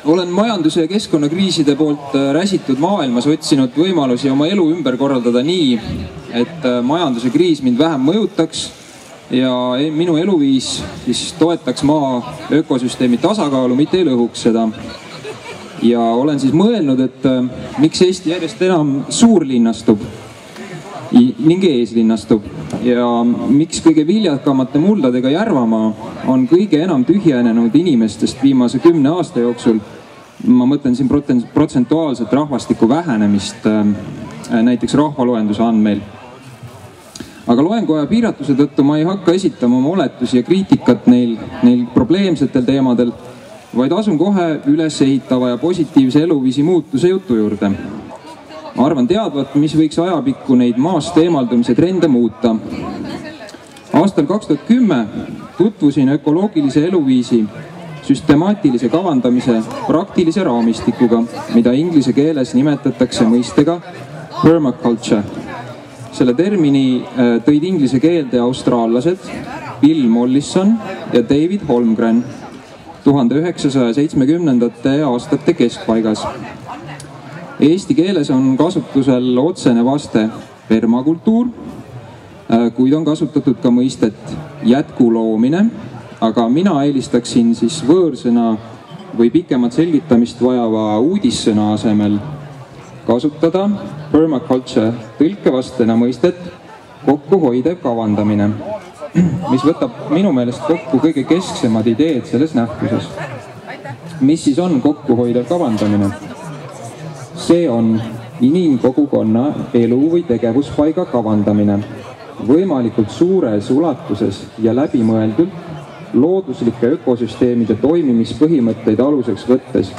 Olen majanduse ja keskkonnakriiside poolt räsitud maailmas otsinud võimalusi oma elu ümber korraldada nii, et majanduse kriis mind vähem mõjutaks ja minu eluviis siis toetaks maa ökosüsteemi tasakaalu, mitte ei lõhuks seda. Ja olen siis mõelnud, et miks Eesti järjest enam suurlinnastub ning eeslinnastub ja miks kõige viljakamate muldadega Järvamaa on kõige enam tühjenenud inimestest viimase 10 aasta jooksul. Ma mõtlen siin protsentuaalset rahvastiku vähenemist, näiteks rahvaloenduse andmeil. Aga loenguaja piiratuse tõttu ma ei hakka esitama oma oletusi ja kriitikat neil probleemsetel teemadel, vaid asun kohe üles ehitava ja positiivse eluviisi muutuse jutu juurde. Ma arvan teadvat, mis võiks ajapikku neid maast eemaldumise trende muuta. Aastal 2010 tutvusin ökoloogilise eluviisi süstemaatilise kavandamise praktilise raamistikuga, mida inglise keeles nimetatakse mõistega permaculture. Selle termini tõid inglise keelde austraallased Bill Mollison ja David Holmgren 1970. aastate keskpaigas. Eesti keeles on kasutusel otsene vaste permakultuur, kuid on kasutatud ka mõistet jätkuloomine, aga mina eelistaksin siis võõrsõna või pikemat selgitamist vajava uudissõna asemel kasutada permaculture tõlkevastena mõistet kokkuhoidev kavandamine, mis võtab minu meelest kokku kõige kesksemad ideed selles nähtuses. Mis siis on kokkuhoidev kavandamine? See on inimkogukonna elu või tegevuspaiga kavandamine võimalikult suures ulatuses ja läbimõeldult looduslike ökosüsteemide toimimispõhimõtteid aluseks võttes.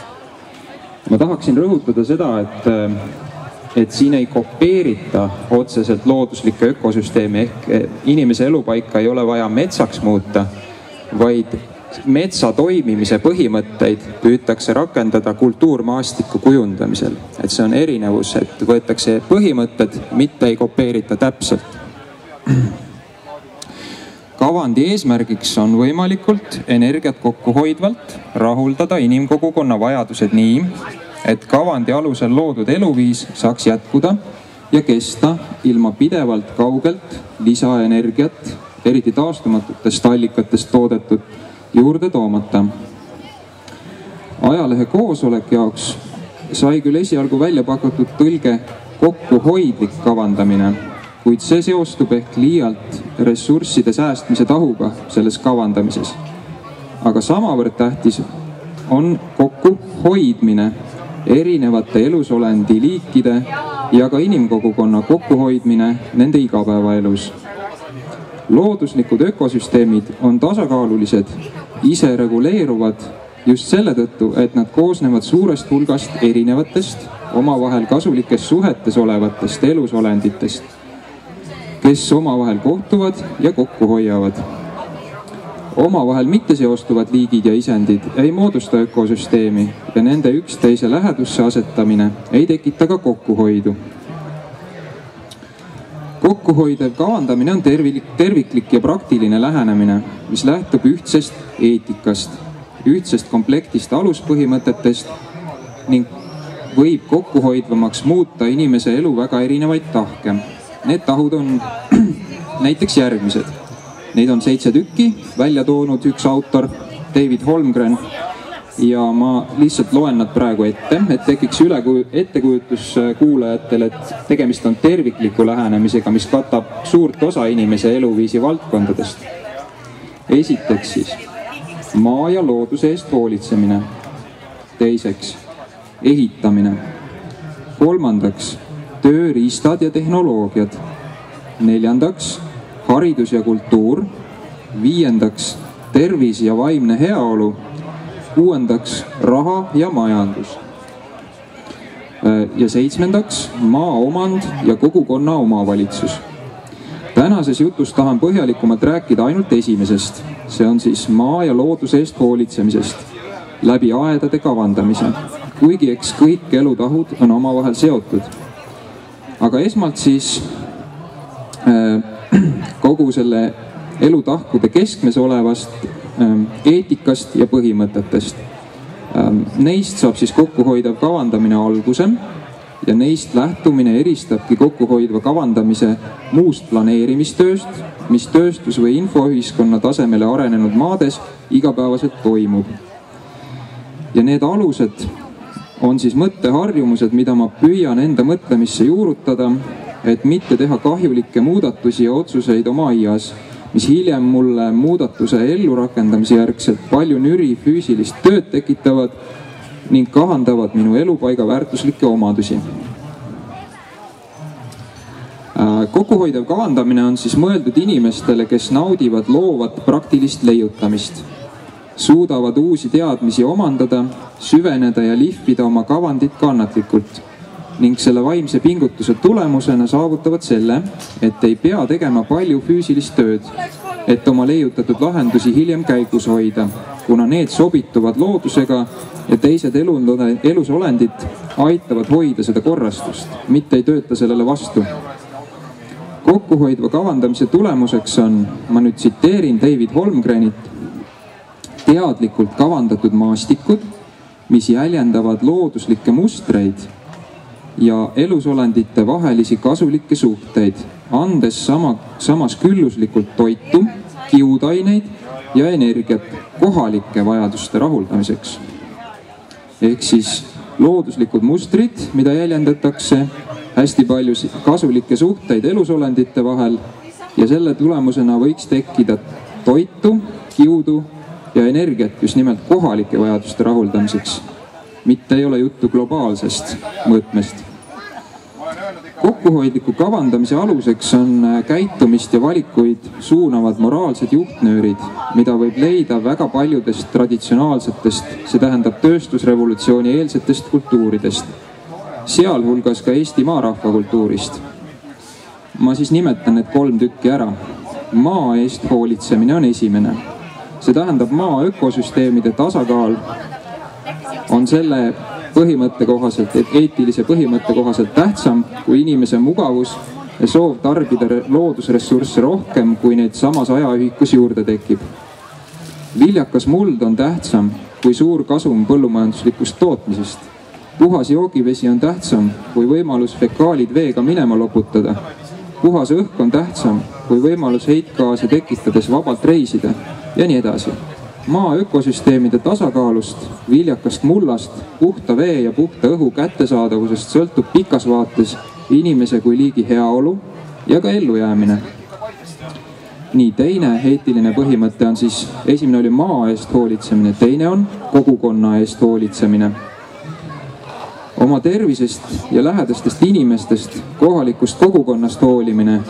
Ma tahaksin rõhutada seda, et siin ei kopeerita otseselt looduslikke ökosüsteemi ehk inimese elupaika ei ole vaja metsaks muuta, vaid metsa toimimise põhimõtteid püütakse rakendada kultuurmaastiku kujundamisel. Et see on erinevus, et võetakse põhimõtted, mitte ei kopeerita täpselt. Kavandi eesmärgiks on võimalikult energiat kokkuhoidvalt rahuldada inimkogukonna vajadused nii, et kavandi alusel loodud eluviis saaks jätkuda ja kesta ilma pidevalt kaugelt lisaenergiat, eriti taastumatutest allikatest toodetud juurde toomata. Ajalehe koosolek jaoks sai küll esialgu välja pakutud tõlge kokkuhoidlik kavandamine, kuid see seostub ehk liialt ressursside säästmise tahuga selles kavandamises. Aga samavõrd tähtis on kokkuhoidmine erinevate elusolendi liikide ja ka inimkogukonna kokkuhoidmine nende igapäevaelus. Looduslikud ökosüsteemid on tasakaalulised, ise reguleeruvad just selle tõttu, et nad koosnevad suurest hulgast erinevatest, omavahel kasulikes suhetes olevatest elusolenditest, kes omavahel kohtuvad ja kokku hoiavad. Omavahel mitteseostuvad liigid ja isendid ei moodusta ökosüsteemi ja nende üksteise lähedusse asetamine ei tekita ka kokkuhoidu. Kokkuhoidev kavandamine on terviklik ja praktiline lähenemine, mis lähtub ühtsest eetikast, ühtsest komplektist aluspõhimõtetest ning võib kokkuhoidvamaks muuta inimese elu väga erinevaid tahke. Need tahud on näiteks järgmised. Neid on 7 tükki, välja toonud üks autor, David Holmgren, ja ma lihtsalt loen nad praegu ette, et tekiks ettekujutus kuulajatel, et tegemist on tervikliku lähenemisega, mis katab suurt osa inimese eluviisi valdkondadest. Esiteks siis maa ja looduse eest hoolitsemine. Teiseks ehitamine. Kolmandaks tööriistad ja tehnoloogiad. Neljandaks haridus ja kultuur. Viiendaks tervis ja vaimne heaolu. Kuuendaks raha ja majandus. Ja 7. maaomand ja kogukonna omavalitsus. Tänases jutus tahan põhjalikumalt rääkida ainult esimesest. See on siis maa ja looduse eest hoolitsemisest läbi aedade kavandamise, kuigi eks kõik elutahud on omavahel seotud. Aga esmalt siis kogu selle elutahkude keskmes olevast eetikast ja põhimõtetest. Neist saab siis kokkuhoidav kavandamine alguse ja neist lähtumine eristabki kokkuhoidva kavandamise muust planeerimistööst, mis tööstus- või infoühiskonna tasemele arenenud maades igapäevaselt toimub. Ja need alused on siis mõtteharjumused, mida ma püüan enda mõtlemisse juurutada, et mitte teha kahjulikke muudatusi ja otsuseid oma aias, mis hiljem mulle muudatuse ellurakendamise järgselt palju nüri füüsilist tööd tekitavad ning kahandavad minu elupaiga väärtuslikke omadusi. Kokkuhoidev kavandamine on siis mõeldud inimestele, kes naudivad loovat praktilist leiutamist, suudavad uusi teadmisi omandada, süveneda ja lihvida oma kavandit kannatlikult ning selle vaimse pingutuse tulemusena saavutavad selle, et ei pea tegema palju füüsilist tööd, et oma leiutatud lahendusi hiljem käigus hoida, kuna need sobituvad loodusega ja teised elusolendid aitavad hoida seda korrastust, mitte ei tööta sellele vastu. Kokkuhoidva kavandamise tulemuseks on, ma nüüd tsiteerin David Holmgrenit, teadlikult kavandatud maastikud, mis jäljendavad looduslikke mustreid ja elusolendite vahelisi kasulikke suhteid, andes samas külluslikult toitu, kiudaineid ja energiat kohalike vajaduste rahuldamiseks. Ehk siis looduslikud mustrid, mida jäljendatakse, hästi palju kasulikke suhteid elusolendite vahel ja selle tulemusena võiks tekkida toitu, kiudu ja energiat just nimelt kohalike vajaduste rahuldamiseks. Mitte ei ole juttu globaalsest mõõtmest. Kokkuhoidliku kavandamise aluseks on käitumist ja valikuid suunavad moraalsed juhtnöörid, mida võib leida väga paljudest traditsionaalsetest, see tähendab tööstusrevolutsiooni eelsetest kultuuridest, sealhulgas ka Eesti maarahva kultuurist. Ma siis nimetan need 3 tükki ära. Maa eest hoolitsemine on esimene. See tähendab maa ökosüsteemide tasakaal on selle põhimõtte kohaselt, eetilise põhimõtte kohaselt tähtsam kui inimese mugavus ja soov tarbida loodusressursse rohkem, kui neid samas ajaühikus juurde tekib. Viljakas muld on tähtsam kui suur kasum põllumajanduslikust tootmisest. Puhas joogivesi on tähtsam kui võimalus fekaalid veega minema loputada. Puhas õhk on tähtsam kui võimalus heitgaase tekitades vabalt reisida ja nii edasi. Maa ökosüsteemide tasakaalust, viljakast mullast, puhta vee ja puhta õhu kättesaadavusest sõltub pikas vaates inimese kui liigi heaolu ja ka ellujäämine. Nii, teine eetiline põhimõte on siis, esimene oli maa eest hoolitsemine, teine on kogukonna eest hoolitsemine. Oma tervisest ja lähedastest inimestest, kohalikust kogukonnast hoolimine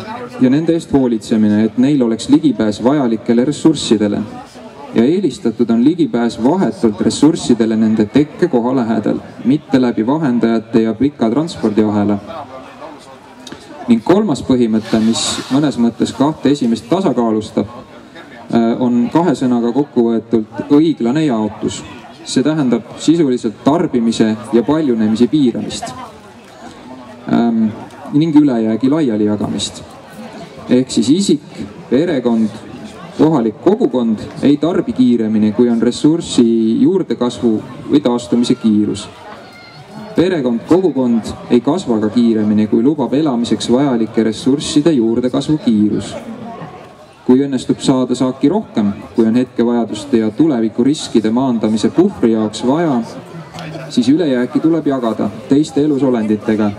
ja nende eest hoolitsemine, et neil oleks ligipääs vajalikele ressurssidele. Ja eelistatud on ligipääs vahetult ressurssidele nende tekkekoha lähedal, mitte läbi vahendajate ja pika transpordiahela. Ning kolmas põhimõte, mis mõnes mõttes 2 esimest tasakaalustab, on 2 sõnaga kokku võetult õiglane jaotus. See tähendab sisuliselt tarbimise ja paljunemise piiramist ning ülejäägi laiali jagamist. Ehk siis isik, perekond, kohalik kogukond ei tarbi kiiremini, kui on ressurssi juurdekasvu või taastumise kiirus. Perekond, kogukond ei kasva ka kiiremini, kui lubab elamiseks vajalike ressursside juurdekasvu kiirus. Kui õnnestub saada saaki rohkem, kui on hetkevajaduste ja tulevikuriskide maandamise puhvri jaoks vaja, siis ülejääki tuleb jagada teiste elusolenditega,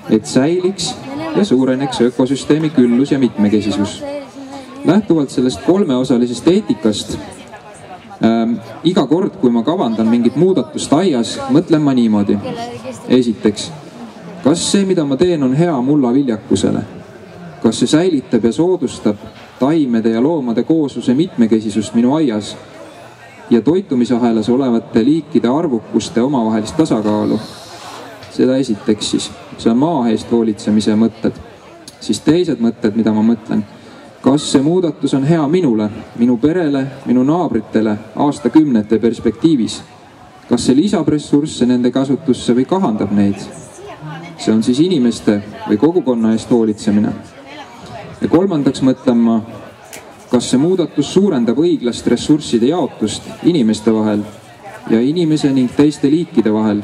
et säiliks ja suureneks ökosüsteemi küllus ja mitmekesisus. Lähtuvalt sellest 3-osalisest eetikast, iga kord, kui ma kavandan mingit muudatust aias, mõtlen ma niimoodi. Esiteks, kas see, mida ma teen, on hea mulla viljakusele? Kas see säilitab ja soodustab taimede ja loomade koosluse mitmekesisust minu aias ja toitumisahelas olevate liikide arvukuste omavahelist tasakaalu? Seda esiteks siis, see on maa eest hoolitsemise mõtted. Siis teised mõtted, mida ma mõtlen. Kas see muudatus on hea minule, minu perele, minu naabritele aastakümnete perspektiivis? Kas see lisab ressursse nende kasutusse või kahandab neid? See on siis inimeste või kogukonna eest hoolitsemine. Ja kolmandaks mõtlen ma, kas see muudatus suurendab õiglast ressursside jaotust inimeste vahel ja inimese ning teiste liikide vahel.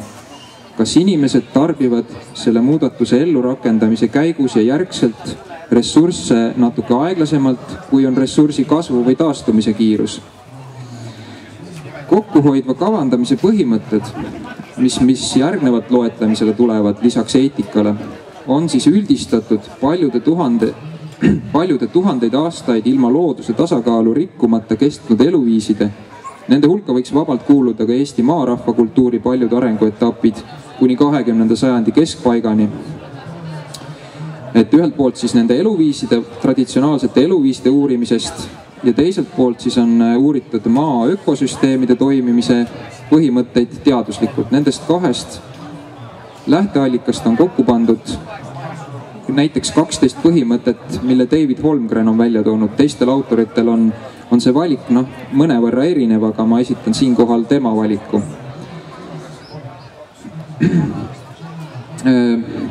Kas inimesed tarbivad selle muudatuse ellurakendamise käigus ja järgselt ressursse natuke aeglasemalt, kui on ressursi kasvu või taastumise kiirus? Kokkuhoidva kavandamise põhimõtted, mis järgnevalt loetlemisele tulevad lisaks eetikale, on siis üldistatud paljude tuhandeid aastaid ilma looduse tasakaalu rikkumata kestnud eluviiside. Nende hulka võiks vabalt kuuluda ka Eesti maarahva kultuuri paljud arenguetapid kuni 20. sajandi keskpaigani. Et ühelt poolt siis nende eluviiside, traditsionaalsete eluviiside uurimisest ja teiselt poolt siis on uuritud maa ökosüsteemide toimimise põhimõtteid teaduslikult. Nendest kahest lähteallikast on kokku pandud näiteks 12 põhimõtet, mille David Holmgren on välja toonud. Teistel autoritel on see valik mõnevõrra erinev, aga ma esitan siinkohal tema valiku.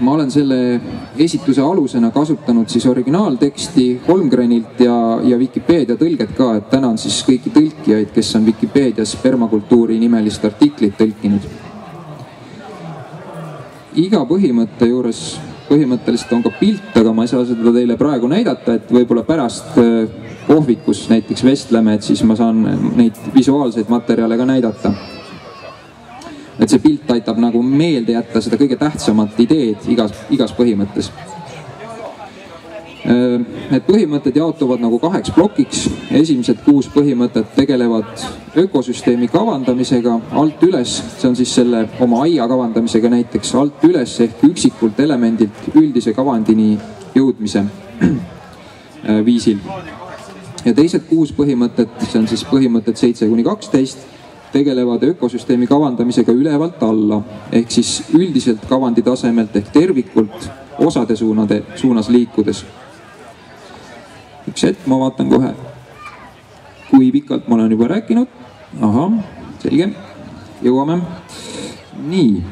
Ma olen selle esituse alusena kasutanud siis originaalteksti Holmgrenilt ja Wikipedia tõlget ka, et tänan siis kõiki tõlkijaid, kes on Wikipedias permakultuuri nimelist artiklit tõlkinud. Iga põhimõtte juures põhimõtteliselt on ka pilt, aga ma ei saa seda teile praegu näidata, et võib-olla pärast kohvikus näiteks vestleme, et siis ma saan neid visuaalseid materjale ka näidata. Et see pilt aitab nagu meelde jätta seda kõige tähtsamat ideed igas põhimõttes. Need põhimõtted jaotuvad nagu 2 plokiks. Esimesed 6 põhimõtet tegelevad ökosüsteemi kavandamisega alt üles. See on siis selle oma aia kavandamisega näiteks alt üles ehk üksikult elemendilt üldise kavandini jõudmise viisil. Ja teised 6 põhimõtet, see on siis põhimõtted 7-12, tegelevad ökosüsteemi kavandamisega ülevalt alla ehk siis üldiselt kavandi tasemelt ehk tervikult osade suunas liikudes. Üks hetk, ma vaatan kohe, kui pikalt ma olen juba rääkinud. Ahah, selge, jõuame. Nii.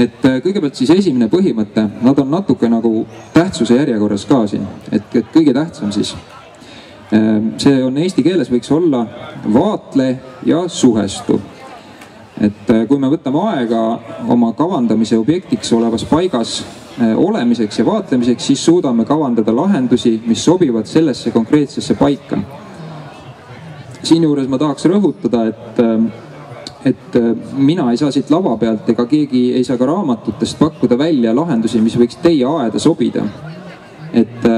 Et kõigepealt siis esimene põhimõte, nad on natuke nagu tähtsuse järjekorras ka siin, et kõige tähtsam siis. See on eesti keeles võiks olla vaatle ja suhestu. Et kui me võtame aega oma kavandamise objektiks olevas paigas olemiseks ja vaatlemiseks, siis suudame kavandada lahendusi, mis sobivad sellesse konkreetsesse paika. Siinjuures ma tahaks rõhutada, et mina ei saa siit lava pealt ega keegi ei saa ka raamatutest pakkuda välja lahendusi, mis võiks teie aeda sobida. Et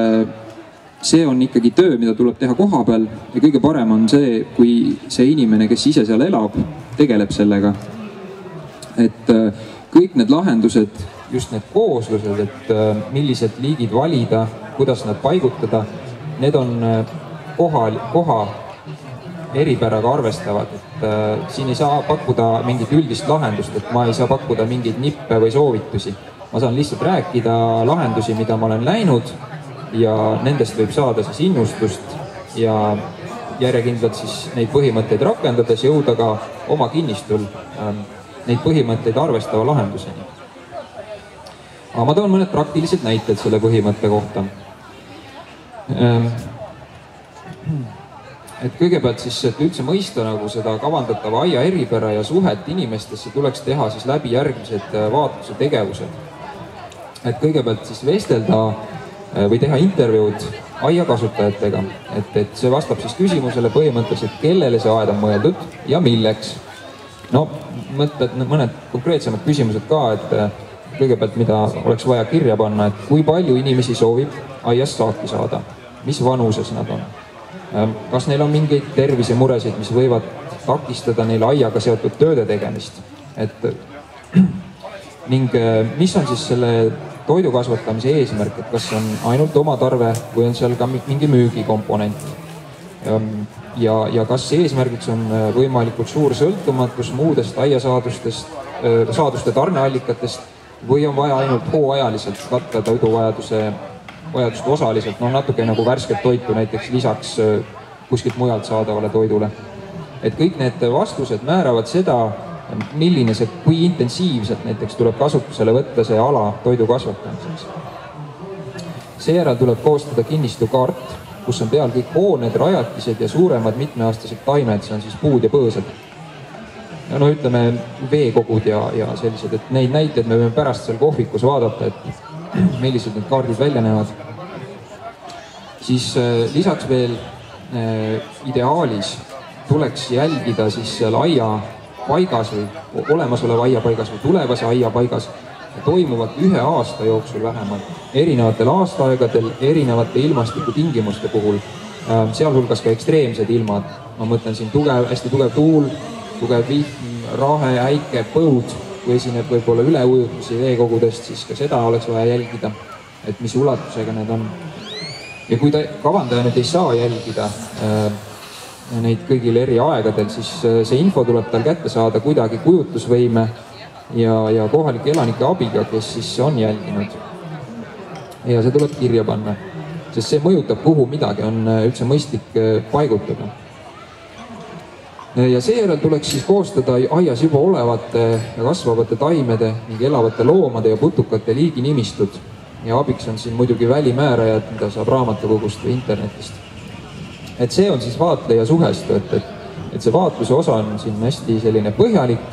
see on ikkagi töö, mida tuleb teha koha peal ja kõige parem on see, kui see inimene, kes ise seal elab, tegeleb sellega. Et kõik need lahendused, just need kooslused, et millised liigid valida, kuidas nad paigutada, need on koha eripäraga arvestavad. Et siin ei saa pakkuda mingit üldist lahendust, et ma ei saa pakkuda mingeid nippe või soovitusi. Ma saan lihtsalt rääkida lahendusi, mida ma olen läinud ja nendest võib saada siis innustust ja järjekindlalt siis neid põhimõtteid rakendades jõuda ka oma kinnistul neid põhimõtteid arvestava lahenduseni. Aga ma toon mõned praktilised näited selle põhimõtte kohta. Et kõigepealt siis, et üldse mõista nagu seda kavandatava aia eripära ja suhet inimestesse tuleks teha siis läbi järgmised vaatluse tegevused. Et kõigepealt siis vestelda või teha intervjuud aia kasutajatega, et see vastab siis küsimusele põhimõtteliselt, kellele see aed on mõeldud ja milleks. No mõned konkreetsemad küsimused ka, et kõigepealt, mida oleks vaja kirja panna, et kui palju inimesi soovib aiast saaki saada, mis vanuses nad on, kas neil on mingeid tervisemuresid, mis võivad takistada neil aiaga seotud tööde tegemist, ning mis on siis selle toidu kasvatamise eesmärk, et kas on ainult oma tarve või on seal ka mingi müügikomponent. Ja kas eesmärgiks on võimalikult suur sõltumatus muudest aiasaaduste tarneallikatest või on vaja ainult hooajaliselt katta toiduvajadust osaliselt, natuke nagu värsket toitu näiteks lisaks kuskilt mujalt saadavale toidule. Et kõik need vastused määravad seda, milline see, kui intensiivselt näiteks tuleb kasutusele võtta see ala toidu kasvatamiseks. Seejärel tuleb koostada kinnistukaart, kus on peal kõik hooned, rajatised ja suuremad mitmeaastased taimed, see on siis puud ja põõsad. Ja no ütleme veekogud ja sellised, et neid näiteid me võime pärast seal kohvikus vaadata, et millised need kaardid välja näevad. Siis lisaks veel ideaalis tuleks jälgida siis seal aia paigas või olemasoleva aia paigas või tulevase aia paigas toimuvat 1 aasta jooksul vähemalt erinevatel aastaaegadel, erinevate ilmastikutingimuste puhul, sealhulgas ka ekstreemsed ilmad. Ma mõtlen siin hästi tugev tuul, tugev vihm, rahe, äike, põud, kui esineb võib-olla üleujutusi veekogudest, siis ka seda oleks vaja jälgida, et mis ulatusega need on. Ja kui kavandaja nüüd ei saa jälgida neid kõigil eri aegadel, siis see info tuleb tal kätte saada kuidagi kujutlusvõime ja kohalike elanike abiga, kes siis on jälginud. Ja see tuleb kirja panna, sest see mõjutab, kuhu midagi on üldse mõistlik paigutada. Ja seejärel tuleks siis koostada aias juba olevate ja kasvavate taimede ning elavate loomade ja putukate liiginimistud. Ja abiks on siin muidugi välimäärajad, mida saab raamatukogust või internetist. Et see on siis vaatleja suhestu, et see vaatluse osa on siin hästi selline põhjalik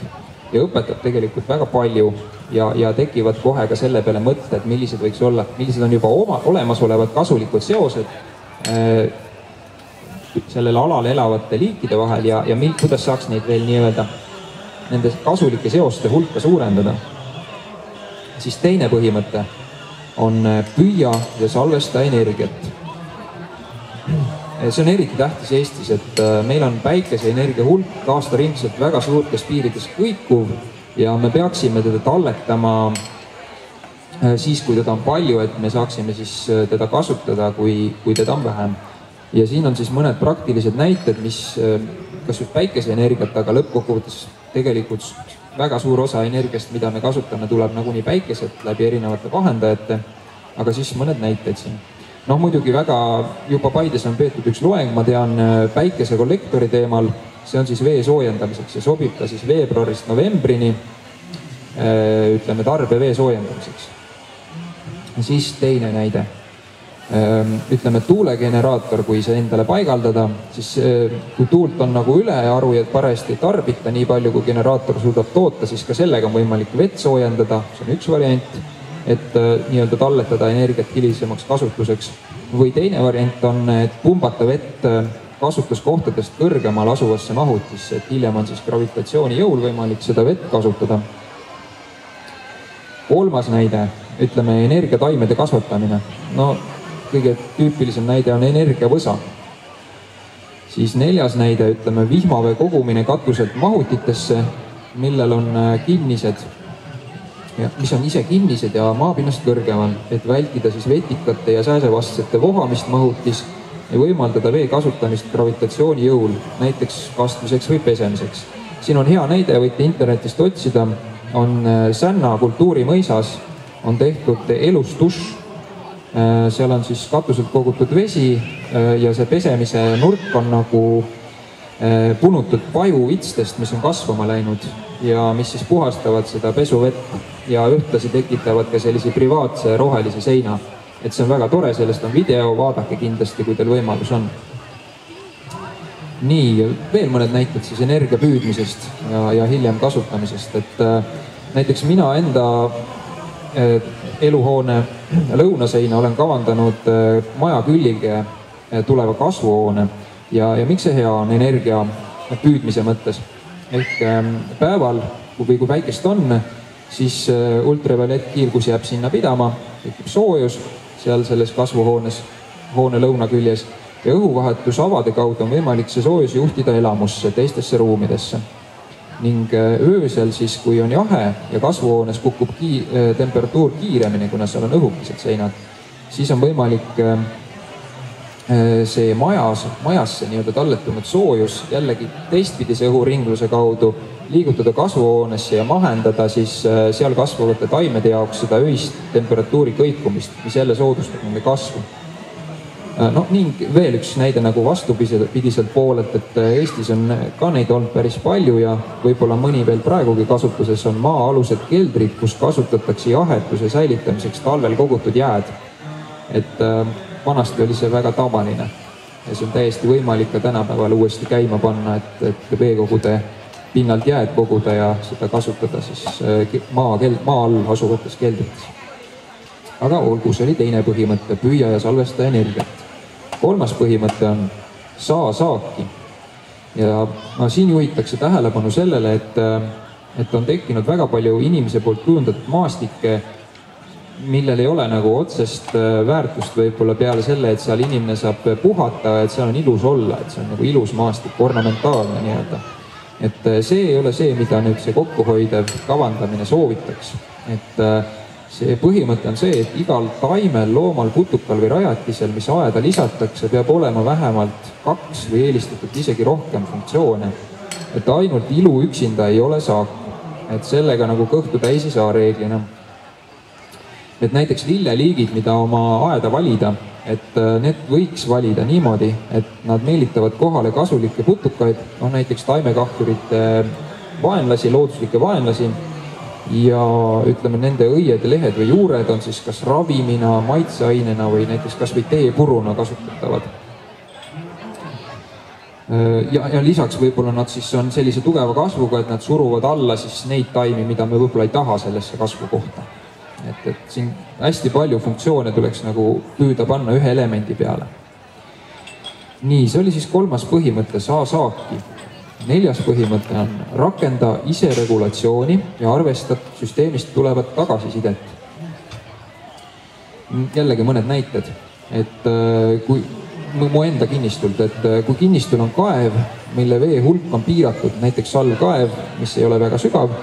ja õpetab tegelikult väga palju ja tekivad kohe ka selle peale mõtted, millised võiks olla, millised on juba olemasolevad kasulikud seosed sellel alal elavate liikide vahel ja kuidas saaks neid veel nii-öelda nende kasulike seoste hulka suurendada. Siis teine põhimõte on püüa ja salvesta energiat. See on eriti tähtis Eestis, et meil on päikeseenergia hulk aastaringselt väga suurtes piirides kõikuv ja me peaksime teda talletama siis, kui teda on palju, et me saaksime siis teda kasutada, kui teda on vähem. Ja siin on siis mõned praktilised näited, mis kas just päikeseenergiat, aga lõppkokkuvõttes tegelikult väga suur osa energiast, mida me kasutame, tuleb nagunii päikeselt läbi erinevate vahendajate, aga siis mõned näited siin. No muidugi väga juba Paides on peetud üks loeng, ma tean päikesekollektori teemal, see on siis vee soojendamiseks ja sobib ka siis veebruarist novembrini, ütleme tarbevee soojendamiseks. Siis teine näide. Ütleme tuulegeneraator, kui see endale paigaldada, siis kui tuult on nagu ülearu ja parajasti ei tarbita nii palju, kui generaator suudab toota, siis ka sellega on võimalik vett soojendada, see on üks variant, et nii-öelda talletada energiat hilisemaks kasutuseks. Või teine variant on, et pumbata vett kasutuskohtadest kõrgemal asuvasse mahutisse, et hiljem on siis gravitatsiooni jõul võimalik seda vett kasutada. Kolmas näide, ütleme energiataimede kasvatamine. No kõige tüüpilisem näide on energiavõsa. Siis 4. näide, ütleme vihmavee kogumine katuselt mahutitesse, millel on kinnised, mis on ise kinnised ja maapinnast kõrgemal, et vältida siis vetikate ja sääsevastsete vohamist mahutis ja võimaldada vee kasutamist gravitatsiooni jõul, näiteks kastmiseks või pesemiseks. Siin on hea näide, võite internetist otsida, on Sänna kultuurimõisas, on tehtud elustušš. Seal on siis katuselt kogutud vesi ja see pesemise nurk on nagu punutud pajuvitstest, mis on kasvama läinud ja mis siis puhastavad seda pesuvett ja ühtlasi tekitavad ka sellise privaatse rohelise seina. Et see on väga tore, sellest on video, vaadake kindlasti, kui teil võimalus on. Nii, veel mõned näited siis energia püüdmisest ja hiljem kasutamisest, et näiteks mina enda eluhoone lõunaseina olen kavandanud maja külge tuleva kasvuhoone ja miks see hea on energia püüdmise mõttes. Ehk päeval, kui päikest on, siis ultraviolettkiirgus jääb sinna pidama, tekib soojus seal selles kasvuhoones, hoone lõunaküljes ja õhuvahetus avade kaudu on võimalik see soojus juhtida elamusse, teistesse ruumidesse. Ning öösel siis, kui on jahe ja kasvuhoones kukub temperatuur kiiremini, kuna seal on õhukesed seinad, siis on võimalik see majasse nii-öelda talletunud soojus jällegi teistpidise õhuringluse kaudu liigutada kasvuhoonesse ja mahendada siis seal kasvavate taimede jaoks seda öist temperatuuri kõikumist, mis jälle soodustab nende kasvu. No ning veel üks näide nagu vastupidiselt poolelt, et Eestis on ka neid olnud päris palju ja võib-olla mõni veel praegugi kasutuses on maa-alused keldrid, kus kasutatakse jahetuse säilitamiseks talvel kogutud jääd. Et vanasti oli see väga tavaline. ja see on täiesti võimalik ka tänapäeval uuesti käima panna, et veekogude pinnalt jääd koguda ja seda kasutada siis maa all asuvates keldrites. Aga olgu, see oli teine põhimõte, püüa ja salvesta energiat. Kolmas põhimõte on saa saaki. Ja siin juhitakse tähelepanu sellele, et on tekkinud väga palju inimese poolt kujundatud maastikke, millel ei ole nagu otsest väärtust võib-olla peale selle, et seal inimene saab puhata, et seal on ilus olla, et see on nagu ilus maastik, ornamentaalne nii-öelda. Et see ei ole see, mida nüüd see kokkuhoidev kavandamine soovitaks. Et see põhimõte on see, et igal taimel, loomal, putukal või rajatisel, mis aeda lisatakse, peab olema vähemalt 2 või eelistatud isegi rohkem funktsioone. Et ainult ilu üksinda ei ole saak. Et sellega nagu kõhtu täis ei saa reeglina. Et näiteks lilleliigid, mida oma aeda valida, et need võiks valida niimoodi, et nad meelitavad kohale kasulikke putukaid, näiteks taimekahjurite vaenlasi, looduslikke vaenlasi, ja ütleme, nende õied, lehed või juured on siis kas ravimina, maitseainena või näiteks kas või teepuruna kasutatavad. Ja lisaks võib-olla nad siis on sellise tugeva kasvuga, et nad suruvad alla siis neid taimi, mida me võib-olla ei taha sellesse kasvu kohta. Et siin hästi palju funktsioone tuleks nagu püüda panna ühe elemendi peale. Nii, see oli siis kolmas põhimõte, saa saaki. 4. põhimõte on rakenda iseregulatsiooni ja arvestab süsteemist tulevat tagasisidet. Jällegi mõned näited, et kui mu enda kinnistult, et kui kinnistul on kaev, mille vee hulk on piiratud, näiteks allkaev, mis ei ole väga sügav,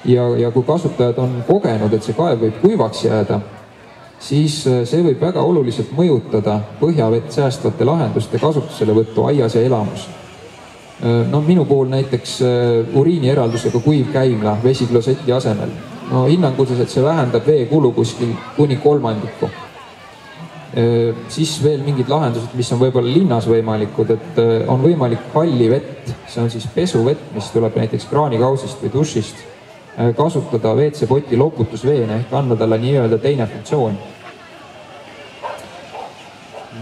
ja kui kasutajad on kogenud, et see kaev võib kuivaks jääda, siis see võib väga oluliselt mõjutada põhjavett säästvate lahenduste kasutuselevõttu aias ja elamus. Minu puhul näiteks uriinieraldusega kuiv käimla vesikloseti asemel. Hinnanguliselt see vähendab veekulu kuskil kuni 1/3. Siis veel mingid lahendused, mis on võib-olla linnas võimalikud, et on võimalik halli vett, see on siis pesuvett, mis tuleb näiteks kraanikausist või dušist, kasutada WC-poti loputusveena ehk anda talle nii-öelda teine funktsioon.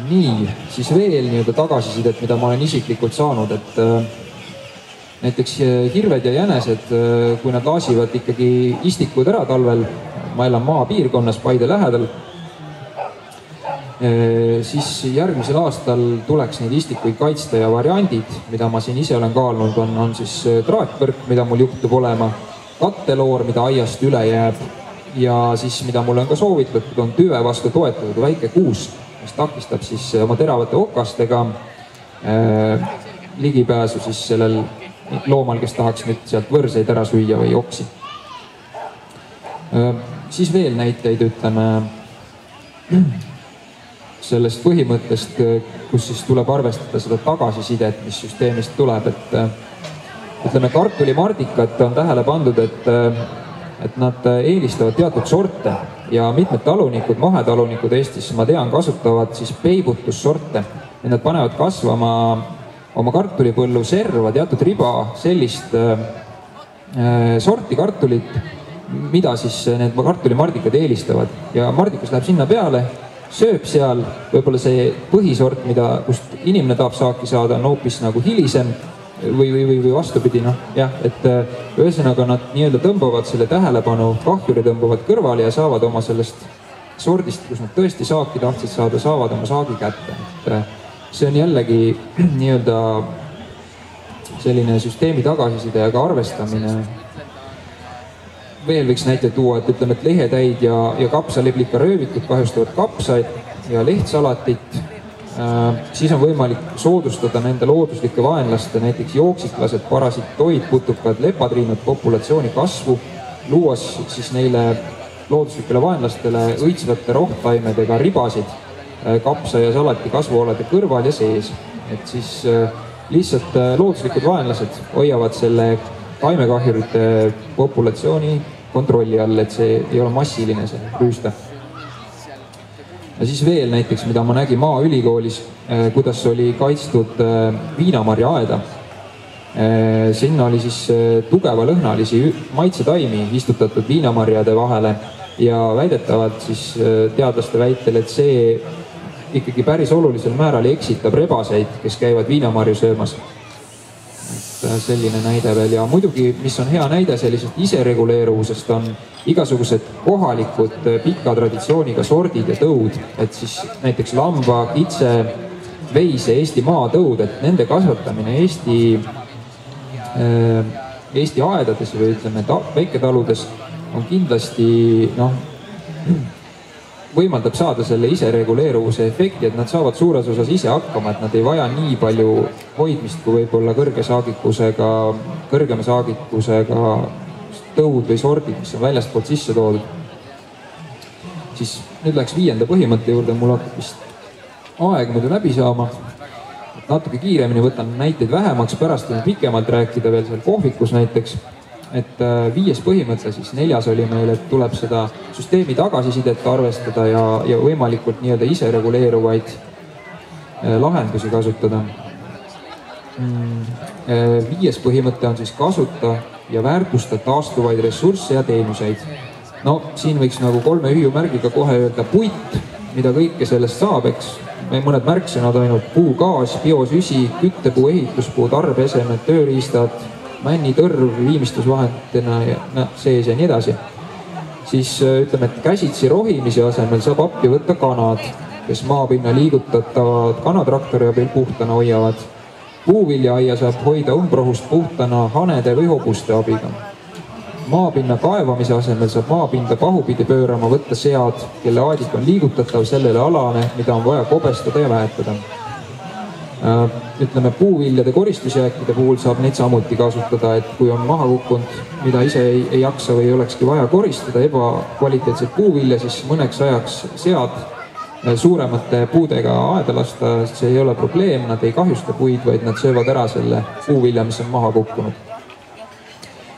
Nii, siis veel nii-öelda tagasisidet, mida ma olen isiklikult saanud, et näiteks hirved ja jänesed, kui nad laasivad ikkagi istikud ära talvel, ma elan maapiirkonnas Paide lähedal, siis järgmisel aastal tuleks neid istikuid kaitsta ja variandid, mida ma siin ise olen kaalunud, on siis traatvõrk, mida mul juhtub olema, katteloor, mida aiast üle jääb, ja siis, mida mulle on ka soovitatud, on tüve vastu toetatud väike kuus, mis takistab siis oma teravate okastega ligipääsu siis sellel loomal, kes tahaks nüüd sealt võrseid ära süüa või oksi. Siis veel näiteid, ütleme, sellest põhimõttest, kus siis tuleb arvestada seda tagasisidet, mis süsteemist tuleb, et ütleme, kartulimardikat on tähele pandud, et nad eelistavad teatud sorte ja mitmed talunikud, mahetalunikud Eestis, ma tean, kasutavad siis peibutussorte. Nad panevad kasvama oma kartulipõllu serva teatud riba sellist sorti kartulit, mida siis need kartulimardikad eelistavad. Ja mardikas läheb sinna peale, sööb seal, võib-olla see põhisort, kust inimene tahab saaki saada, on hoopis nagu hilisem või vastupidi, et ühesõnaga nad nii-öelda tõmbavad selle tähelepanu, kahjuri tõmbavad kõrvale ja saavad oma sellest sordist, kus nad tõesti saaki tahtsid saada, saavad oma saagi kätte. See on jällegi nii-öelda selline süsteemi tagasiside ja ka arvestamine. Veel võiks näite tuua, et ütleme, et lehetäid ja kapsaliblika röövikud kahjustavad kapsaid ja lehtsalatit. Siis on võimalik soodustada nende looduslike vaenlaste, näiteks jooksiklased, parasitoid, putukad, lepatriinud populatsiooni kasvu, luues siis neile looduslikele vaenlastele õitsvate rohtaimedega ribasid kapsa ja salati kasvualade kõrval ja sees. Et siis lihtsalt looduslikud vaenlased hoiavad selle taimekahjurite populatsiooni kontrolli all, et see ei ole massiline see rüüste. Ja siis veel näiteks, mida ma nägin Maaülikoolis, kuidas oli kaitstud viinamarja aeda. Sinna oli siis tugeva lõhnalisi maitsetaimi istutatud viinamarjade vahele ja väidetavalt siis teadlaste väitel, et see ikkagi päris olulisel määral eksitab rebaseid, kes käivad viinamarju söömas. Et selline näide veel ja muidugi, mis on hea näide sellisest isereguleeruvusest, on igasugused kohalikud pika traditsiooniga sordid ja tõud, et siis näiteks lamba, kitse, veise, Eesti maatõud, et nende kasvatamine Eesti aedades või ütleme väiketaludes on kindlasti võimaldab saada selle isereguleeruvuse efekti, et nad saavad suures osas ise hakkama, et nad ei vaja nii palju hoidmist kui võib-olla kõrgema saagikusega tõud või sordid, mis on väljastpoolt sisse toodud. Siis nüüd läks 5. põhimõtte juurde, mul hakkab vist aeg muidu läbi saama. Natuke kiiremini võtan näiteid vähemaks, pärast võime pikemalt rääkida veel seal kohvikus näiteks. Et 5. põhimõte, siis 4. oli meil, et tuleb seda süsteemi tagasisidet arvestada ja võimalikult nii-öelda isereguleeruvaid lahendusi kasutada. 5. põhimõte on siis kasuta ja väärtusta taastuvaid ressursse ja teenuseid. No siin võiks nagu 3 hüüumärgiga kohe öelda puit, mida kõike sellest saab, eks. Mõned märksõnad ainult puu, gaas, biosüsi, küttepuu, ehituspuu, tarbeesemed, tööriistad, männitõrv viimistlusvahendina ja sees ja nii edasi. Siis ütleme, et käsitsi rohimise asemel saab appi võtta kanad, kes maapinna liigutatavad kanatraktori abil puhtana hoiavad. Puuviljaaia saab hoida umbrohust puhtana hanede või hobuste abiga. Maapinna kaevamise asemel saab maapinda pahupidi pöörama võtta sead, kelle aadik on liigutatav sellele alane, mida on vaja kobestada ja väetada. Ütleme, puuviljade koristusjääkide puhul saab neid samuti kasutada, et kui on maha kukkunud, mida ise ei jaksa või olekski vaja koristada ebakvaliteetset puuvilja, siis mõneks ajaks sead suuremate puudega aeda lasta, see ei ole probleem, nad ei kahjusta puid, vaid nad söövad ära selle puuvilja, mis on maha kukkunud.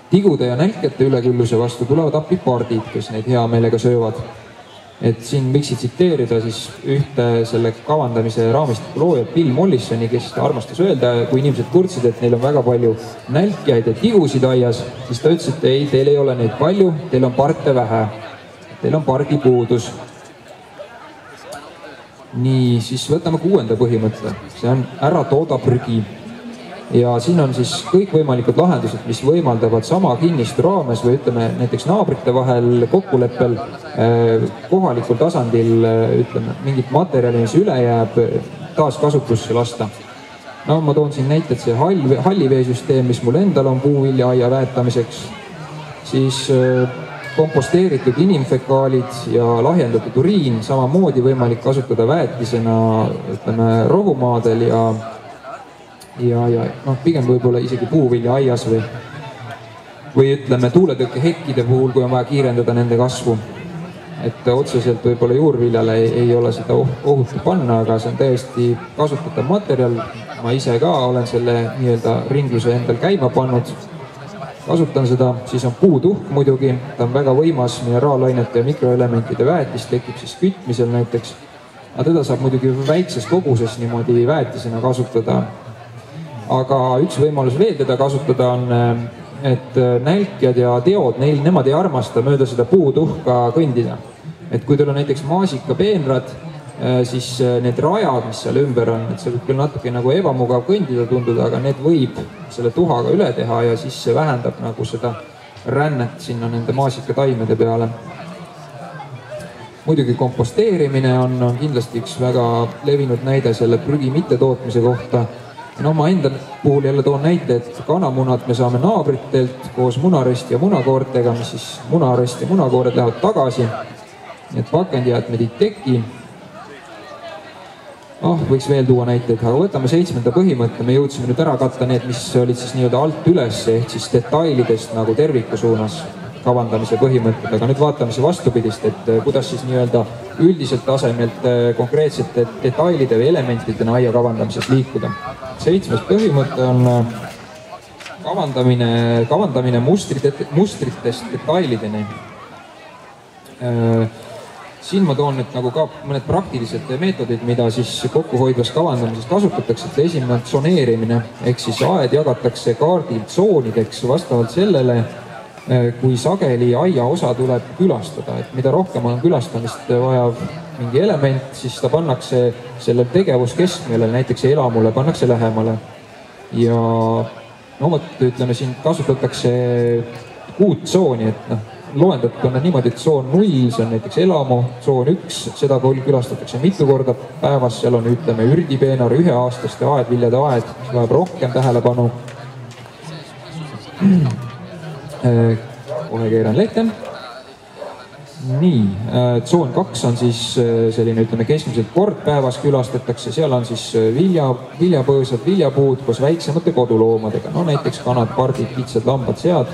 Tigude ja nälkete ülekülluse vastu tulevad appi pardid, kes neid hea meelega söövad. Et siin võiksid tsiteerida siis ühte selle kavandamise raamistiku loojat Bill Mollissoni, kes armastas öelda, kui inimesed kurtsid, et neil on väga palju nälkjaid ja tigusid aias, siis ta ütles, et ei, teil ei ole neid palju, teil on parte vähe, teil on pargi puudus. Nii, siis võtame 6. põhimõtte, see on ära tooda prügi. Ja siin on siis kõikvõimalikud lahendused, mis võimaldavad sama kinnistu raames või ütleme näiteks naabrite vahel kokkuleppel kohalikul tasandil ütleme mingit materjali, mis üle jääb, taaskasutusse lasta. No ma toon siin näited see halliveesüsteem, mis mul endal on puuviljaaia väetamiseks, siis komposteeritud inimfekaalid ja lahjendatud uriin, samamoodi võimalik kasutada väetisena ütleme rohumaadel ja pigem võib-olla isegi puuvilja aias või ütleme tuuletõkkehekkide puhul, kui on vaja kiirendada nende kasvu. Et otseselt võib-olla juurviljale ei ole seda ohutu panna, aga see on täiesti kasutatav materjal. Ma ise ka olen selle nii-öelda ringluse endal käima pannud. Kasutan seda, siis on puutuhk muidugi, ta on väga võimas mineraalainete ja mikroelementide väetis, tekib siis kütmisel näiteks. Aga teda saab muidugi väikses koguses niimoodi väetisena kasutada. Aga üks võimalus veel teda kasutada on, et nälkjad ja teod, nemad ei armasta mööda seda puutuhka kõndida. Et kui teil on näiteks maasikapeenrad, siis need rajad, mis seal ümber on, et see võib küll natuke nagu ebamugav kõndida tunduda, aga need võib selle tuhaga üle teha ja siis see vähendab nagu seda rännet sinna nende maasikataimede peale. Muidugi komposteerimine on kindlasti üks väga levinud näide selle prügi mittetootmise kohta. No ma enda puhul jälle toon näite, et kanamunad me saame naabritelt koos munarest ja munakoortega, mis siis munarest ja munakoored lähevad tagasi. Nii et pakendijäätmed ei teki. Võiks veel tuua näiteid, aga võtame 7. põhimõtte. Me jõudsime nüüd ära katta need, mis olid siis nii-öelda alt üles, ehk siis detailidest nagu terviku suunas kavandamise põhimõtted. Aga nüüd vaatame see vastupidist, et kuidas siis nii-öelda üldiselt tasemelt konkreetsete detailide või elementidena aia kavandamises liikuda. 7. põhimõte on kavandamine mustritest detailideni. Siin ma toon nüüd nagu ka mõned praktilised meetodid, mida siis kokkuhoidvas kavandamises kasutatakse. Esimene on tsoneerimine, ehk siis aed jagatakse kaardil tsoonideks vastavalt sellele, kui sageli aia osa tuleb külastada, et mida rohkem on külastamist vajav mingi element, siis ta pannakse selle tegevuskeskmele, näiteks elamule pannakse lähemale. Ja no vot, ütleme siin kasutatakse 6 tsooni, et noh, loendatud on niimoodi, et tsoon 0, see on näiteks elamu, tsoon 1, seda külastatakse mitu korda päevas, seal on ütleme ürdipeenar, 1-aastaste aedviljade aed, mis vajab rohkem tähelepanu. Kohe keeran lehte. Nii, tsoon 2 on siis selline, ütleme keskmiselt kord päevas külastatakse, seal on siis viljapõõsad, viljapuud koos väiksemate koduloomadega, no näiteks kanad, pardid, kitsad, lambad, sead.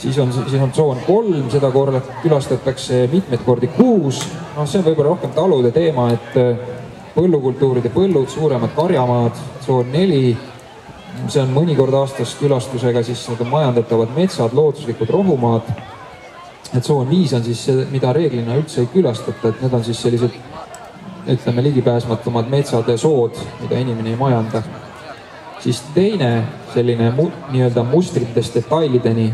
Siis on tsoon 3, seda külastatakse mitmeid kordi kuus. No see on võib-olla rohkem talude teema, et põllukultuuride põllud, suuremad karjamaad, tsoon 4. See on mõnikord aastas külastusega, siis need on majandatavad metsad, looduslikud rohumaad. Tsoon 5 on siis see, mida reeglina üldse ei külastata, et need on siis sellised, ütleme, ligipääsmatumad metsad ja sood, mida inimene ei majanda. Siis teine selline nii-öelda mustritest detailideni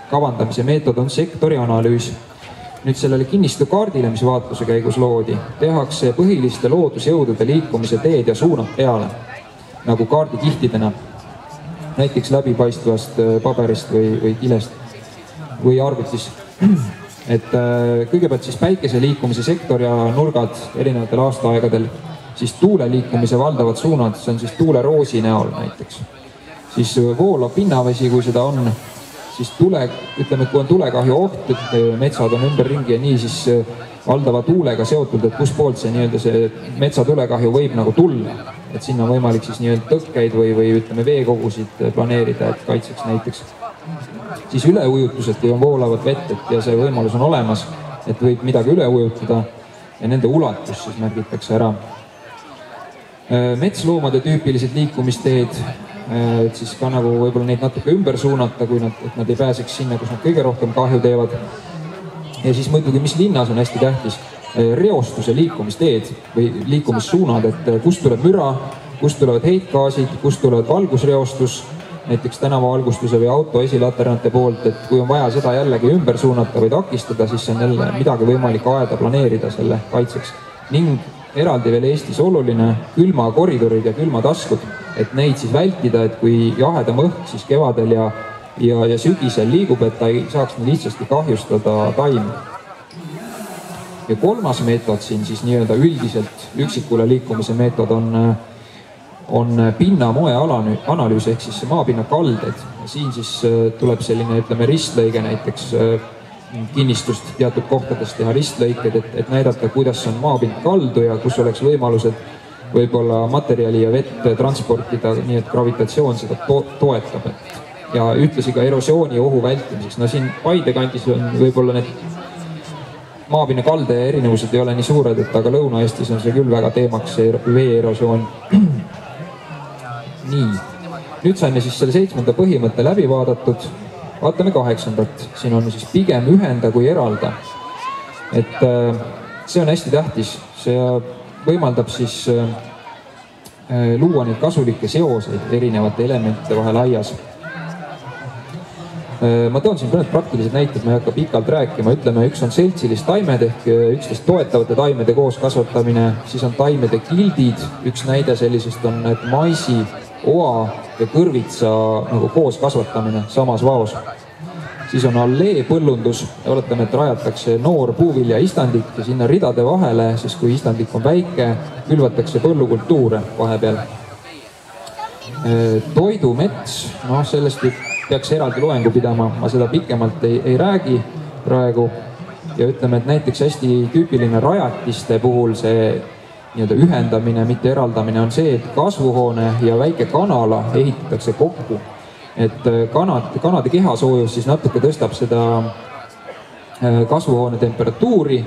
kavandamise meetod on sektori analüüs. Nüüd sellele kinnistukaardile, mis vaatluse käigus loodi, tehakse põhiliste loodusjõudude liikumise teed ja suunad peale, nagu kaardikihtidena, näiteks läbipaistvast paberist või kilest või arvutis. Et kõigepealt siis päikese liikumise sektor ja nurgad erinevatel aastaaegadel, siis tuule liikumise valdavad suunad, see on siis tuuleroosi näol näiteks. Siis voolav pinnavesi, kui seda on, siis ütleme, kui on tulekahju oht, et metsad on ümberringi ja nii, siis valdava tuulega seotud, et kus poolt see nii-öelda see metsatulekahju võib nagu tulla. Et sinna on võimalik siis nii-öelda tõkkeid või ütleme veekogusid planeerida, et kaitseks näiteks. Siis üleujutused, kui on voolavat vett ja see võimalus on olemas, et võib midagi üle ujutada ja nende ulatus siis märgitakse ära. Metsloomade tüüpilised liikumisteed, et siis ka nagu võib-olla neid natuke ümber suunata, kui nad ei pääseks sinna, kus nad kõige rohkem kahju teevad. Ja siis muidugi, mis linnas on hästi tähtis, reostuse liikumisteed või liikumissuunad, et kust tuleb müra, kust tulevad heitgaasid, kust tulevad valgusreostus, näiteks tänavavalgustuse või auto esilaternate poolt, et kui on vaja seda jällegi ümber suunata või takistada, siis on jälle midagi võimalik aeda planeerida selle kaitseks. Ning eraldi veel Eestis oluline külmakoridorid ja külmataskud, et neid siis vältida, et kui jahedam õhk siis kevadel ja sügisel liigub, et ta ei saaks nii lihtsasti kahjustada taimi. Ja kolmas meetod siin siis nii-öelda üldiselt üksikule liikumise meetod on pinnamoe analüüs ehk siis maapinna kalded. Siin siis tuleb selline, ütleme, ristlõige näiteks kinnistust teatud kohtadest teha ristlõiked, et näidata, kuidas on maapind kaldu ja kus oleks võimalused võib-olla materjali ja vett transportida, nii et gravitatsioon seda toetab. Ja ühtlasi ka erosiooni ohu vältimiseks. No siin Paide kandis on võib-olla need maapinna kalde erinevused ei ole nii suured, et aga Lõuna-Eestis on see küll väga teemaks, see vee-erosioon. Nii, nüüd saime siis selle 7. põhimõtte läbi vaadatud. Vaatame 8. Siin on siis pigem ühenda kui eralda. Et see on hästi tähtis. See võimaldab siis luua neid kasulikke seoseid erinevate elementide vahel aias. Ma toon siin mõned praktilised näited, ma ei hakka pikalt rääkima. Ütleme, üks on seltsilist taimed ehk üksteist toetavate taimede koos kasvatamine. Siis on taimede kildid. Üks näide sellisest on maisi, oa ja kõrvitsa nagu koos kasvatamine samas vaos. Siis on allee põllundus. Oletame, et rajatakse noor puuvilja istandik ja sinna ridade vahele, siis kui istandik on väike, külvatakse põllukultuure vahepeal. Toidumets, no sellest peaks eraldi loengu pidama, ma seda pikemalt ei räägi praegu. Ja ütleme, et näiteks hästi tüüpiline rajatiste puhul see nii-öelda ühendamine, mitte eraldamine on see, et kasvuhoone ja väike kanala ehitatakse kokku. Et kanade kehasoojus siis natuke tõstab seda kasvuhoone temperatuuri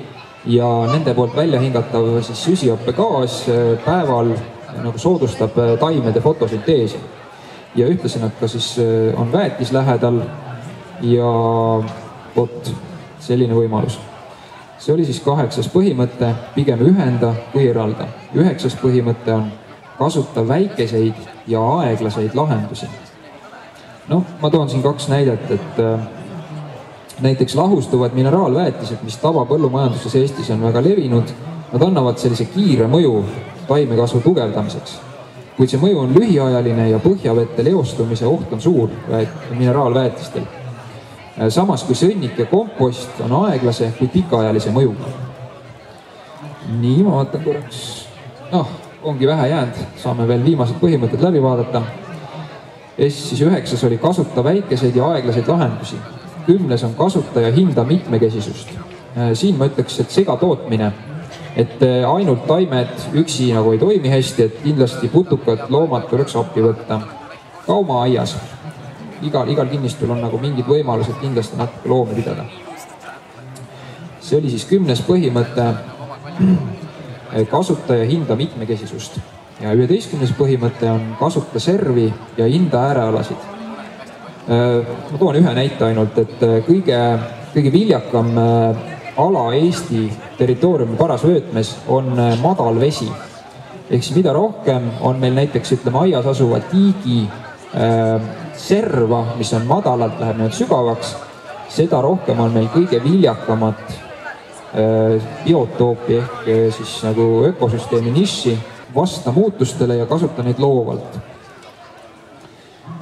ja nende poolt välja hingatav siis süsihappegaas päeval nagu soodustab taimede fotosünteesi. Ja ühtlasi nad ka siis on väetis lähedal ja vot selline võimalus. See oli siis 8. põhimõte, pigem ühenda kui eralda. 9. põhimõte on kasuta väikeseid ja aeglaseid lahendusi. No, ma toon siin 2 näidet, et näiteks lahustuvad mineraalväetised, mis tavapõllumajanduses Eestis on väga levinud, nad annavad sellise kiire mõju taimekasvu tugevdamiseks. Kuid see mõju on lühiajaline ja põhjavette leostumise oht on suur mineraalväetistel. Samas kui sõnnik ja kompost on aeglase kui pikaajalise mõjuga. Nii, ma vaatan korraks. Ongi vähe jäänud, saame veel viimased põhimõtted läbi vaadata. Siis 9. oli kasuta väikeseid ja aeglaseid lahendusi. 10. on kasuta ja hinda mitmekesisust. Siin ma ütleks, et segatootmine, et ainult taimed üksi nagu ei toimi hästi, et kindlasti putukad, loomad tuleks appi võtta. Ka oma aias. Igal kinnistul on nagu mingid võimalused kindlasti natuke loomi pidada. See oli siis 10. põhimõte, kasuta ja hinda mitmekesisust. Ja 11. põhimõte on kasuta servi ja hinda äärealasid. Ma toon ühe näite ainult, et kõige viljakam ala Eesti territooriumi parasvöötmes on madal vesi. Ehk siis mida rohkem on meil näiteks aias asuva tiigi serva, mis on madalalt, läheb nüüd sügavaks, seda rohkem on meil kõige viljakamat biotoopi ehk siis nagu ökosüsteemi niši vasta muutustele ja kasuta neid loovalt.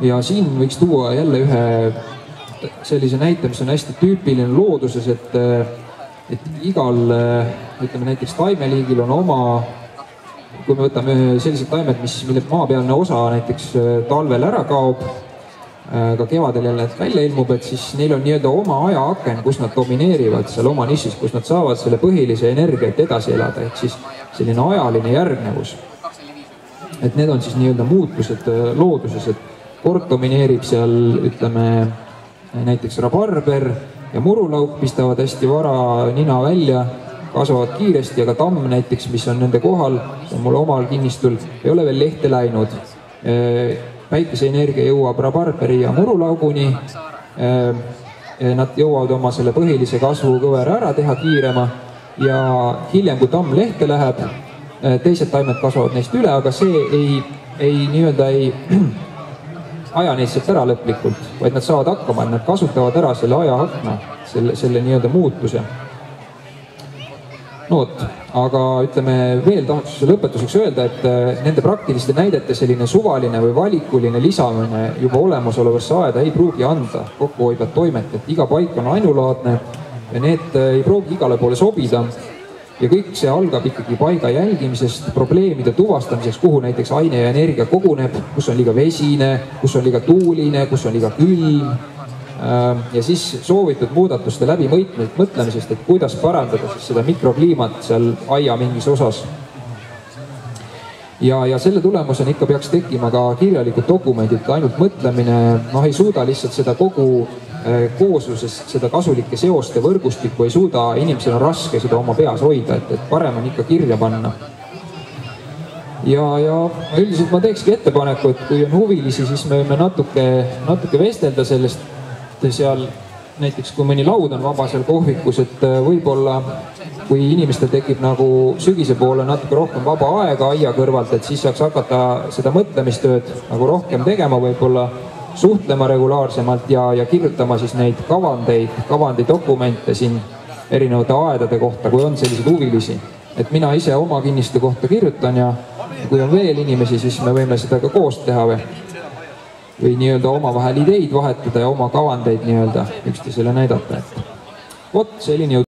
Ja siin võiks tuua jälle ühe sellise näite, mis on hästi tüüpiline looduses, et igal, ütleme näiteks taimeliigil on oma, kui me võtame sellised taimed, mille maapealne osa näiteks talvel ära kaob, ka kevadel jälle välja ilmub, et siis neil on nii-öelda oma ajaaken, kus nad domineerivad seal oma nišis, kus nad saavad selle põhilise energiat edasi elada, ehk siis selline ajaline järgnevus. Et need on siis nii-öelda muutused looduses, et kord domineerib seal, ütleme, näiteks rabarber ja murulauk pistavad hästi vara nina välja, kasvavad kiiresti, aga tamm näiteks, mis on nende kohal, see on mul omal kinnistul, ei ole veel lehte läinud. Päikeseenergia jõuab rabarberi ja murulauguni. Nad jõuavad oma selle põhilise kasvukõvera ära teha kiirema ja hiljem, kui tamm lehte läheb, teised taimed kasvavad neist üle, aga see ei aja neist sealt ära lõplikult, vaid nad saavad hakkama, et nad kasutavad ära selle ajaakna, selle nii-öelda muutuse. Aga ütleme veel tahaks lõpetuseks öelda, et nende praktiliste näidete selline suvaline või valikuline lisamine juba olemasolevasse aeda ei pruugi anda kokkuhoidvat toimet, et iga paik on ainulaadne ja need ei pruugi igale poole sobida. Ja kõik see algab ikkagi paiga jälgimisest, probleemide tuvastamiseks, kuhu näiteks aine ja energia koguneb, kus on liiga vesine, kus on liiga tuuline, kus on liiga külm. Ja siis soovitud muudatuste läbi mõtlemisest, et kuidas parandada siis seda mikrokliimat seal aia mingis osas. Ja selle tulemusena ikka peaks tekkima ka kirjalikud dokumendid, ainult mõtlemine ei suuda lihtsalt seda kogu koosluses, seda kasulike seoste võrgustikku ei suuda, inimesel on raske seda oma peas hoida, et parem on ikka kirja panna. Ja üldiselt ma teekski ettepaneku, et kui on huvilisi, siis me võime natuke vestelda sellest seal, näiteks kui mõni laud on vaba seal kohvikus, et võib-olla kui inimestel tekib nagu sügise poole natuke rohkem vaba aega aia kõrvalt, et siis saaks hakata seda mõtlemistööd nagu rohkem tegema, võib-olla suhtlema regulaarsemalt ja kirjutama siis neid kavandidokumente siin erinevate aedade kohta, kui on selliseid huvilisi. Et mina ise oma kinniste kohta kirjutan ja kui on veel inimesi, siis me võime seda ka koos teha või nii-öelda oma vahel ideid vahetada ja oma kavandeid nii-öelda üksteisele näidata. Vot selline